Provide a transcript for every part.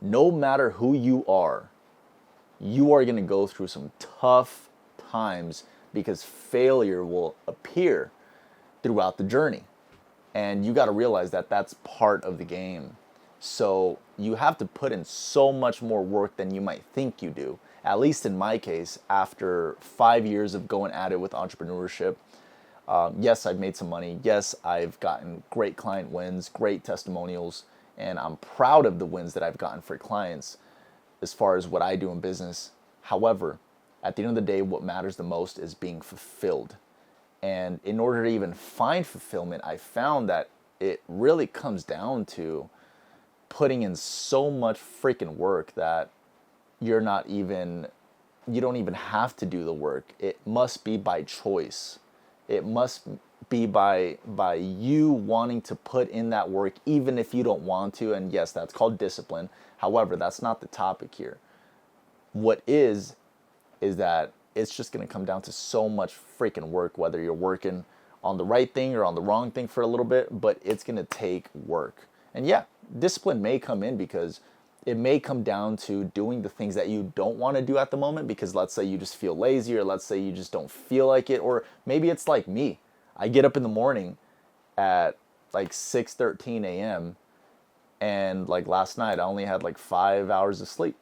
no matter who you are going to go through some tough times because failure will appear throughout the journey. And you got to realize that that's part of the game. So you have to put in so much more work than you might think you do. At least in my case, after 5 years of going at it with entrepreneurship, yes, I've made some money. Yes, I've gotten great client wins, great testimonials, and I'm proud of the wins that I've gotten for clients as far as what I do in business. However, at the end of the day, what matters the most is being fulfilled. And in order to even find fulfillment, I found that it really comes down to putting in so much freaking work that you're not even, you don't even have to do the work. It must be by choice. It must be by you wanting to put in that work even if you don't want to. And yes, that's called discipline. However, that's not the topic here. What is that it's just going to come down to so much freaking work, whether you're working on the right thing or on the wrong thing for a little bit, but it's going to take work. And yeah, discipline may come in because it may come down to doing the things that you don't want to do at the moment, because let's say you just feel lazy, or let's say you just don't feel like it, or maybe it's like me. I get up in the morning at like 6:13 a.m. and like last night I only had like 5 hours of sleep,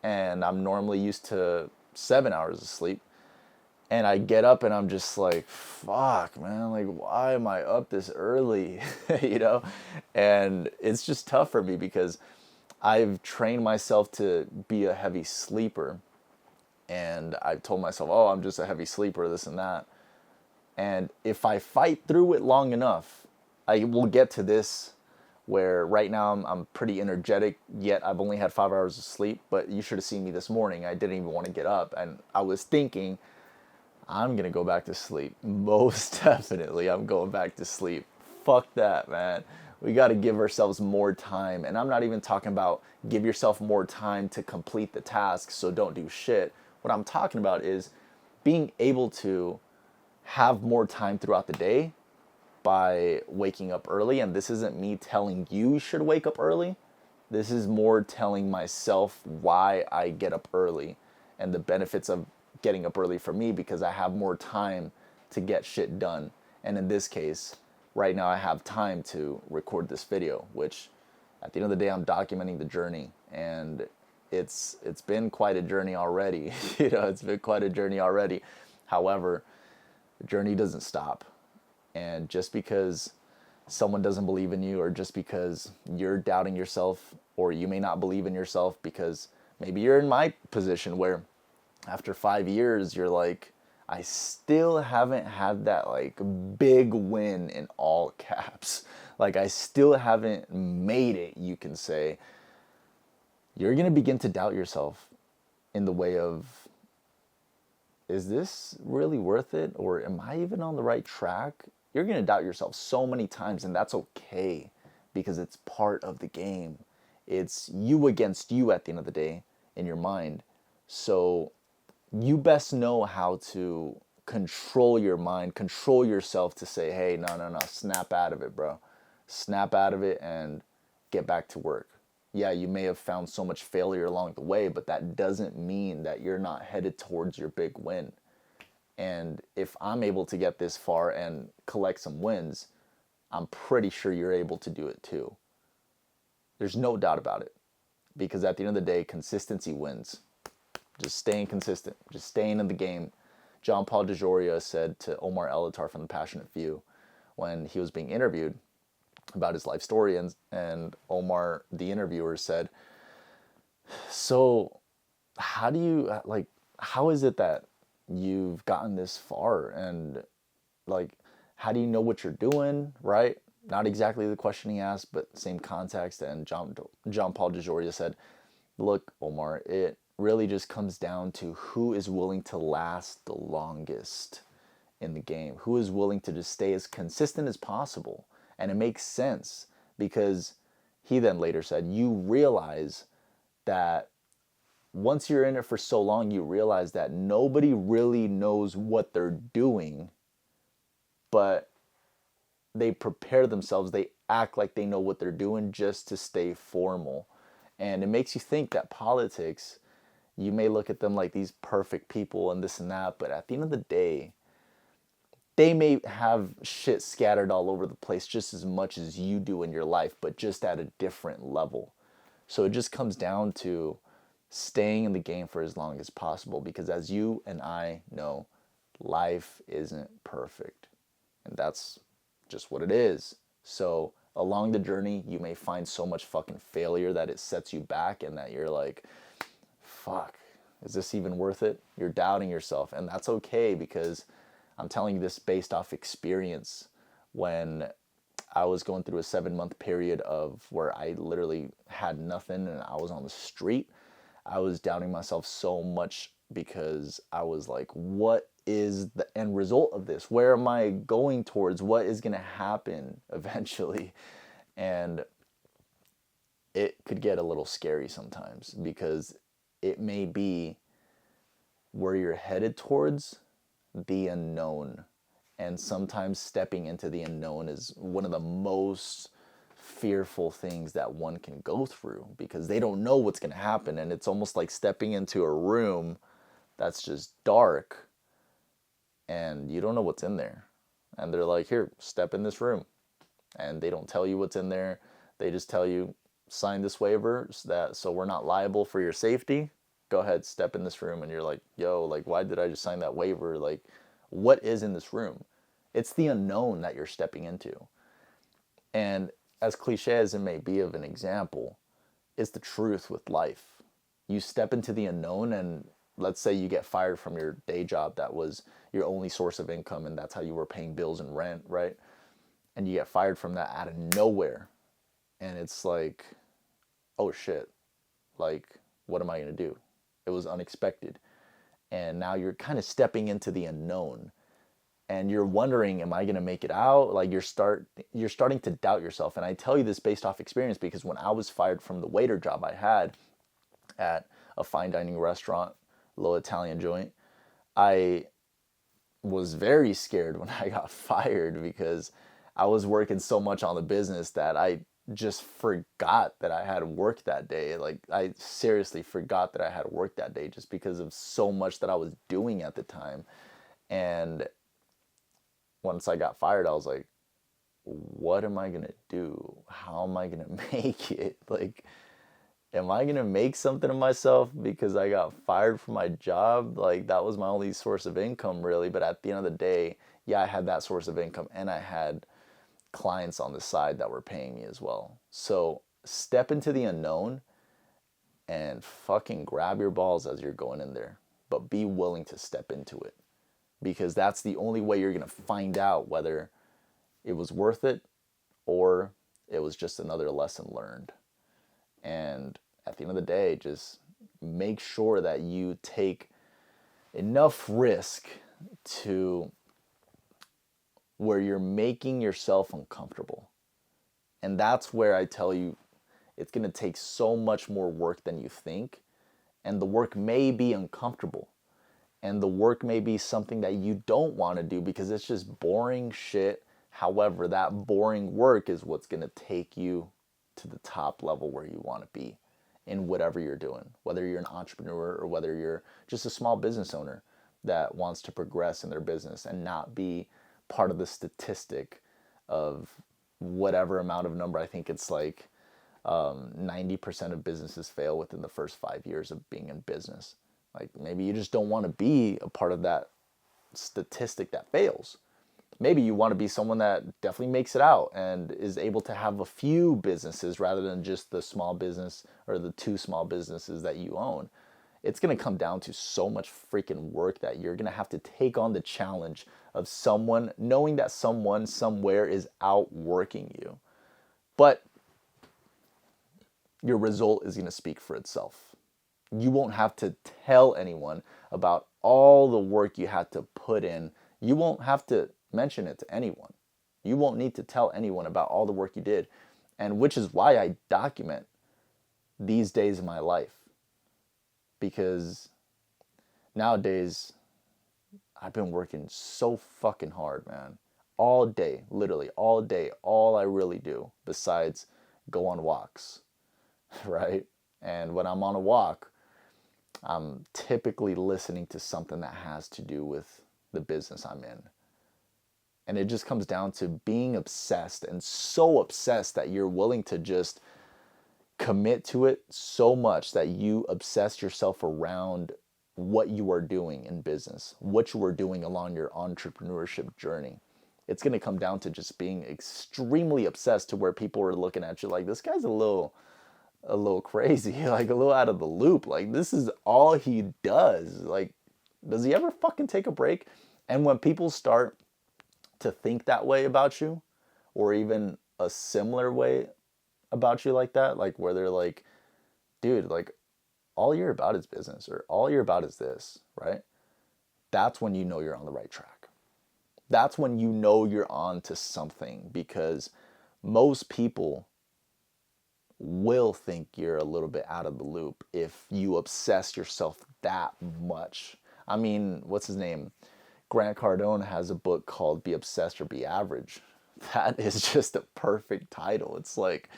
and I'm normally used to 7 hours of sleep. And I get up and I'm just like, fuck, man, like, why am I up this early? you know? And it's just tough for me because I've trained myself to be a heavy sleeper. And I've told myself, oh, I'm just a heavy sleeper, this and that. And if I fight through it long enough, I will get to this where right now I'm pretty energetic, yet I've only had 5 hours of sleep. But you should have seen me this morning. I didn't even want to get up. And I was thinking, I'm going to go back to sleep. Most definitely, I'm going back to sleep. Fuck that, man. We got to give ourselves more time. And I'm not even talking about give yourself more time to complete the task, so don't do shit. What I'm talking about is being able to have more time throughout the day by waking up early. And this isn't me telling you should wake up early. This is more telling myself why I get up early and the benefits of getting up early for me, because I have more time to get shit done. And in this case, right now I have time to record this video, which at the end of the day, I'm documenting the journey. And it's been quite a journey already. It's been quite a journey already. However, the journey doesn't stop. And just because someone doesn't believe in you, or just because you're doubting yourself, or you may not believe in yourself because maybe you're in my position where after 5 years, you're like, I still haven't had that like big win in all caps. Like I still haven't made it, you can say. You're going to begin to doubt yourself in the way of, is this really worth it? Or am I even on the right track? You're going to doubt yourself so many times, and that's okay because it's part of the game. It's you against you at the end of the day in your mind. So you best know how to control your mind, control yourself to say, hey, no, snap out of it, bro. Snap out of it and get back to work. Yeah, you may have found so much failure along the way, but that doesn't mean that you're not headed towards your big win. And if I'm able to get this far and collect some wins, I'm pretty sure you're able to do it too. There's no doubt about it. Because at the end of the day, consistency wins. Just staying consistent, just staying in the game. John Paul DeJoria said to Omar Elatar from The Passionate Few when he was being interviewed about his life story, and Omar, the interviewer, said, so how do you, like, how is it that you've gotten this far? And like, how do you know what you're doing, right? Not exactly the question he asked, but same context. And John Paul DeJoria said, look, Omar, it really just comes down to who is willing to last the longest in the game, who is willing to just stay as consistent as possible. And it makes sense because he then later said, you realize that once you're in it for so long, you realize that nobody really knows what they're doing, but they prepare themselves. They act like they know what they're doing just to stay formal. And it makes you think that politics, you may look at them like these perfect people and this and that, but at the end of the day, they may have shit scattered all over the place just as much as you do in your life, but just at a different level. So it just comes down to staying in the game for as long as possible, because as you and I know, life isn't perfect. And that's just what it is. So along the journey, you may find so much fucking failure that it sets you back and that you're like, fuck, is this even worth it? You're doubting yourself. And that's okay, because I'm telling you this based off experience. When I was going through a 7-month period of where I literally had nothing and I was on the street, I was doubting myself so much, because I was like, what is the end result of this? Where am I going towards? What is going to happen eventually? And it could get a little scary sometimes, because it may be where you're headed towards the unknown. And sometimes stepping into the unknown is one of the most fearful things that one can go through, because they don't know what's going to happen. And it's almost like stepping into a room that's just dark and you don't know what's in there. And they're like, here, step in this room. And they don't tell you what's in there. They just tell you, sign this waiver so we're not liable for your safety. Go ahead, step in this room. And you're like, yo, like, why did I just sign that waiver? Like, what is in this room? It's the unknown that you're stepping into. And as cliche as it may be of an example, it's the truth with life. You step into the unknown, and let's say you get fired from your day job that was your only source of income, and that's how you were paying bills and rent, right? And you get fired from that out of nowhere. And it's like, oh shit, like, what am I going to do? It was unexpected. And now you're kind of stepping into the unknown. And you're wondering, am I going to make it out? Like, you're starting to doubt yourself. And I tell you this based off experience, because when I was fired from the waiter job I had at a fine dining restaurant, little Italian joint, I was very scared when I got fired, because I was working so much on the business that I just forgot that I had work that day. Like, I seriously forgot that I had work that day just because of so much that I was doing at the time. And once I got fired, I was like, what am I going to do? How am I going to make it? Like, am I going to make something of myself because I got fired from my job? Like, that was my only source of income, really. But at the end of the day, yeah, I had that source of income, and I had clients on the side that were paying me as well. So step into the unknown and fucking grab your balls as you're going in there, but be willing to step into it, because that's the only way you're going to find out whether it was worth it or it was just another lesson learned. And at the end of the day, just make sure that you take enough risk to where you're making yourself uncomfortable. And that's where I tell you, it's going to take so much more work than you think. And the work may be uncomfortable. And the work may be something that you don't want to do because it's just boring shit. However, that boring work is what's going to take you to the top level where you want to be in whatever you're doing, whether you're an entrepreneur or whether you're just a small business owner that wants to progress in their business and not be part of the statistic of whatever amount of number. I think it's like 90% of businesses fail within the first 5 years of being in business. Like, maybe you just don't want to be a part of that statistic that fails. Maybe you want to be someone that definitely makes it out and is able to have a few businesses rather than just the small business or the 2 small businesses that you own. It's going to come down to so much freaking work that you're going to have to take on the challenge of someone, knowing that someone somewhere is outworking you. But your result is going to speak for itself. You won't have to tell anyone about all the work you had to put in. You won't have to mention it to anyone. You won't need to tell anyone about all the work you did. And which is why I document these days of my life. Because nowadays, I've been working so fucking hard, man. All day, literally all day. All I really do besides go on walks, right? And when I'm on a walk, I'm typically listening to something that has to do with the business I'm in. And it just comes down to being obsessed, and so obsessed that you're willing to just commit to it so much that you obsess yourself around what you are doing in business, what you are doing along your entrepreneurship journey. It's going to come down to just being extremely obsessed to where people are looking at you like, this guy's a little crazy, like a little out of the loop. Like, this is all he does. Like, does he ever fucking take a break? And when people start to think that way about you, or even a similar way about you like that, like where they're like, dude, like all you're about is business, or all you're about is this, right? That's when you know you're on the right track. That's when you know you're on to something, because most people will think you're a little bit out of the loop if you obsess yourself that much. I mean, what's his name? Grant Cardone has a book called Be Obsessed or Be Average. That is just a perfect title. It's like,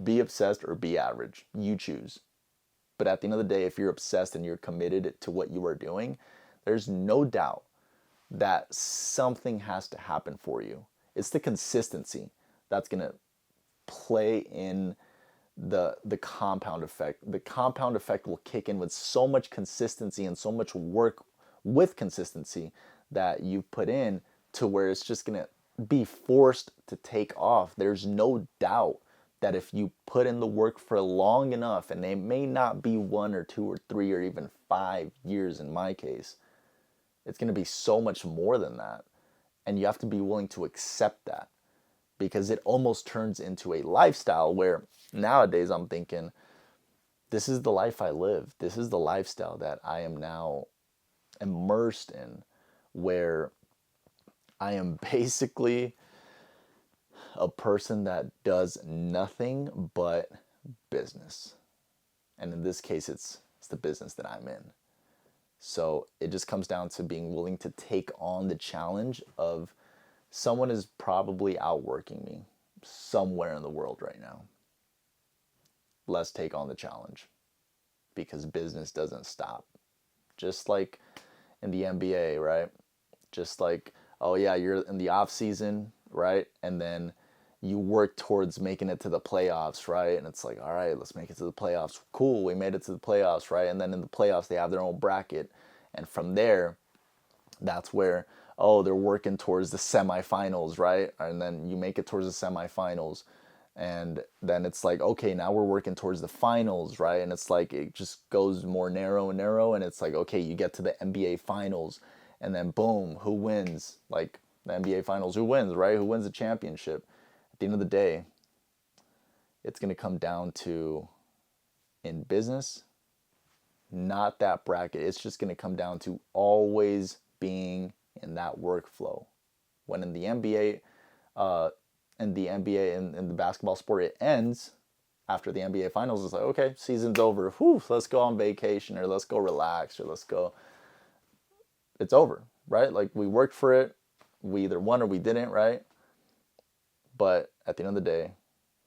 be obsessed or be average. You choose. But at the end of the day, if you're obsessed and you're committed to what you are doing, there's no doubt that something has to happen for you. It's the consistency that's going to play in the compound effect. The compound effect will kick in with so much consistency and so much work with consistency that you've put in, to where it's just going to be forced to take off. There's no doubt that if you put in the work for long enough, and it may not be 1 or 2 or 3 or even 5 years in my case, it's going to be so much more than that. And you have to be willing to accept that, because it almost turns into a lifestyle where nowadays I'm thinking, this is the life I live. This is the lifestyle that I am now immersed in, where I am basically a person that does nothing but business. And in this case, it's the business that I'm in. So it just comes down to being willing to take on the challenge of, someone is probably outworking me somewhere in the world right now. Let's take on the challenge, because business doesn't stop. Just like in the NBA, right? Just like, oh yeah, you're in the off season, right? And then you work towards making it to the playoffs, right? And it's like, all right, let's make it to the playoffs. Cool, we made it to the playoffs, right? And then in the playoffs, they have their own bracket. And from there, that's where, oh, they're working towards the semifinals, right? And then you make it towards the semifinals. And then it's like, okay, now we're working towards the finals, right? And it's like, it just goes more narrow and narrow. And it's like, okay, you get to the NBA finals. And then boom, who wins? Like the NBA finals, who wins, right? Who wins the championship? At the end of the day, it's going to come down to, in business, not that bracket. It's just going to come down to always being in that workflow. When in the NBA, and the basketball sport, it ends after the NBA finals. It's like, okay, season's over. Whew, let's go on vacation, or let's go relax, or let's go. It's over, right? Like, we worked for it. We either won or we didn't, right? But at the end of the day,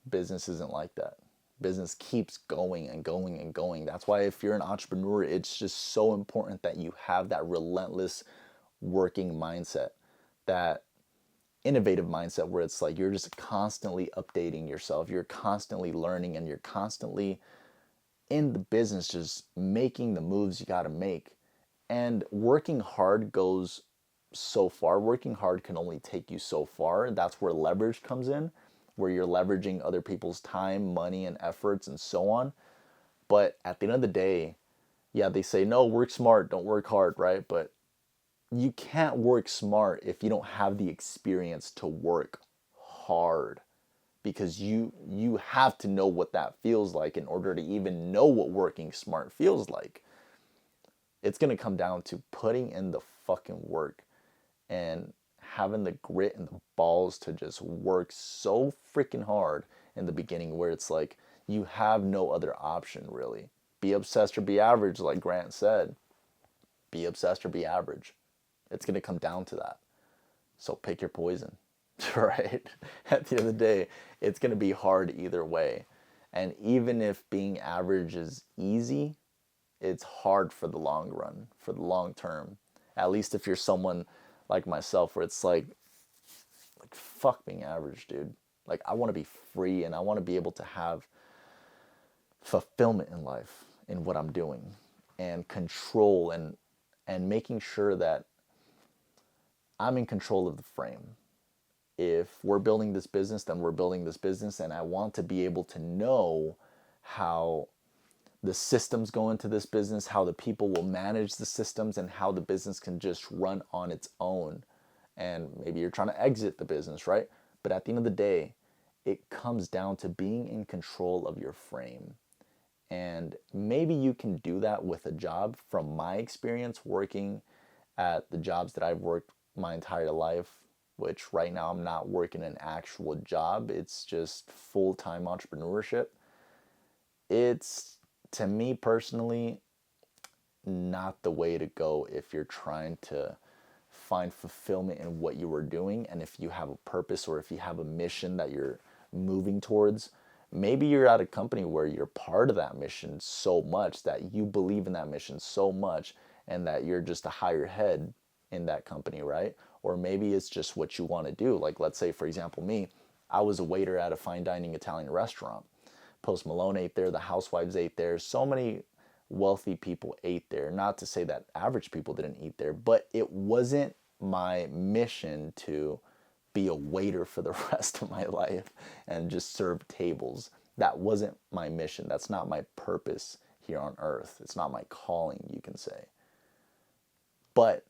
business isn't like that. Business keeps going and going and going. That's why if you're an entrepreneur, it's just so important that you have that relentless working mindset, that innovative mindset, where it's like you're just constantly updating yourself. You're constantly learning, and you're constantly in the business just making the moves you got to make. And working hard goes so far. Working hard can only take you so far. That's where leverage comes in, where you're leveraging other people's time, money, and efforts, and so on. But at the end of the day, yeah, they say, no, work smart, don't work hard, right? But you can't work smart if you don't have the experience to work hard, because you have to know what that feels like in order to even know what working smart feels like. It's going to come down to putting in the fucking work and having the grit and the balls to just work so freaking hard in the beginning, where it's like you have no other option, really. Be obsessed or be average, like Grant said. Be obsessed or be average. It's going to come down to that. So pick your poison, right? At the end of the day, it's going to be hard either way. And even if being average is easy, it's hard for the long run, for the long term. At least if you're someone like myself where it's like fuck being average, dude. Like I want to be free and I want to be able to have fulfillment in life in what I'm doing and control and making sure that I'm in control of the frame. If we're building this business, then we're building this business, and I want to be able to know how the systems go into this business, how the people will manage the systems, and how the business can just run on its own. And maybe you're trying to exit the business, right? But at the end of the day, it comes down to being in control of your frame. And maybe you can do that with a job. From my experience working at the jobs that I've worked my entire life, which right now I'm not working an actual job, it's just full-time entrepreneurship. It's, to me personally, not the way to go if you're trying to find fulfillment in what you are doing, and if you have a purpose or if you have a mission that you're moving towards. Maybe you're at a company where you're part of that mission so much that you believe in that mission so much and that you're just a higher head in that company, right? Or maybe it's just what you want to do. Like, let's say, for example, me, I was a waiter at a fine dining Italian restaurant. Post Malone ate there, the housewives ate there, so many wealthy people ate there. Not to say that average people didn't eat there, but it wasn't my mission to be a waiter for the rest of my life and just serve tables. That wasn't my mission. That's not my purpose here on earth. It's not my calling, you can say. But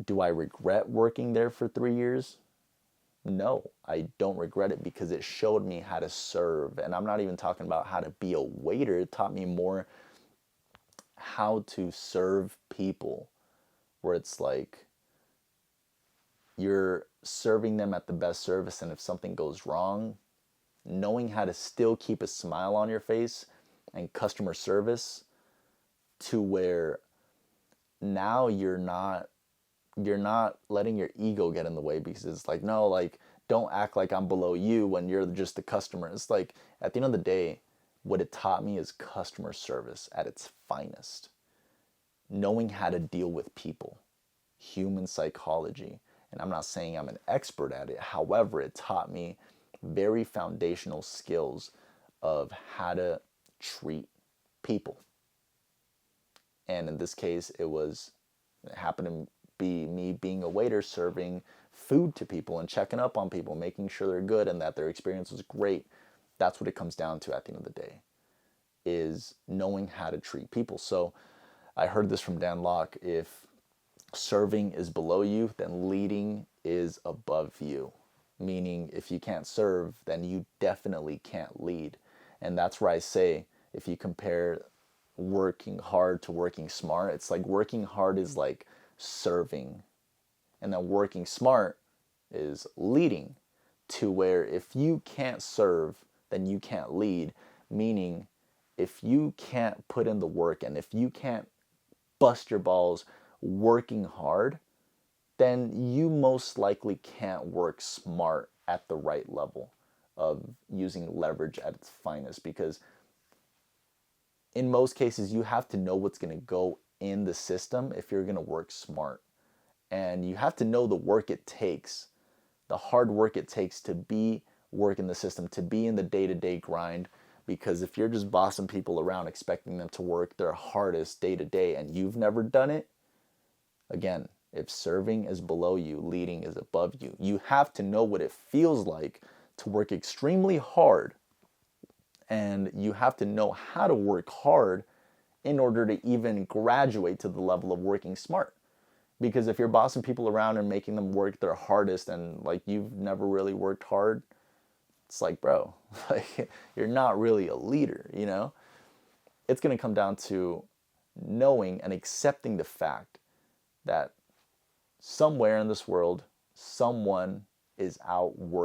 do I regret working there for 3 years? No, I don't regret it because it showed me how to serve. And I'm not even talking about how to be a waiter. It taught me more how to serve people, where it's like you're serving them at the best service, and if something goes wrong, knowing how to still keep a smile on your face and customer service to where now you're not letting your ego get in the way, because it's like, no, like, don't act like I'm below you when you're just the customer. It's like, at the end of the day, what it taught me is customer service at its finest. Knowing how to deal with people, human psychology. And I'm not saying I'm an expert at it. However, it taught me very foundational skills of how to treat people. And in this case, it happened to be me being a waiter, serving food to people and checking up on people, making sure they're good and that their experience was great. That's what it comes down to at the end of the day, is knowing how to treat people. So I heard this from Dan Lok: if serving is below you, then leading is above you. Meaning, if you can't serve, then you definitely can't lead. And that's where I say, if you compare working hard to working smart, it's like working hard is like serving, and then working smart is leading. To where if you can't serve, then you can't lead. Meaning, if you can't put in the work and if you can't bust your balls working hard, then you most likely can't work smart at the right level of using leverage at its finest. Because in most cases, you have to know what's going to go in the system if you're going to work smart. And you have to know the work it takes, the hard work it takes to be working the system, to be in the day-to-day grind. Because if you're just bossing people around expecting them to work their hardest day to day and you've never done it, again, if serving is below you, leading is above you. You have to know what it feels like to work extremely hard, and you have to know how to work hard in order to even graduate to the level of working smart. Because if you're bossing people around and making them work their hardest and like you've never really worked hard, it's like, bro, like you're not really a leader, you know? It's going to come down to knowing and accepting the fact that somewhere in this world, someone is out working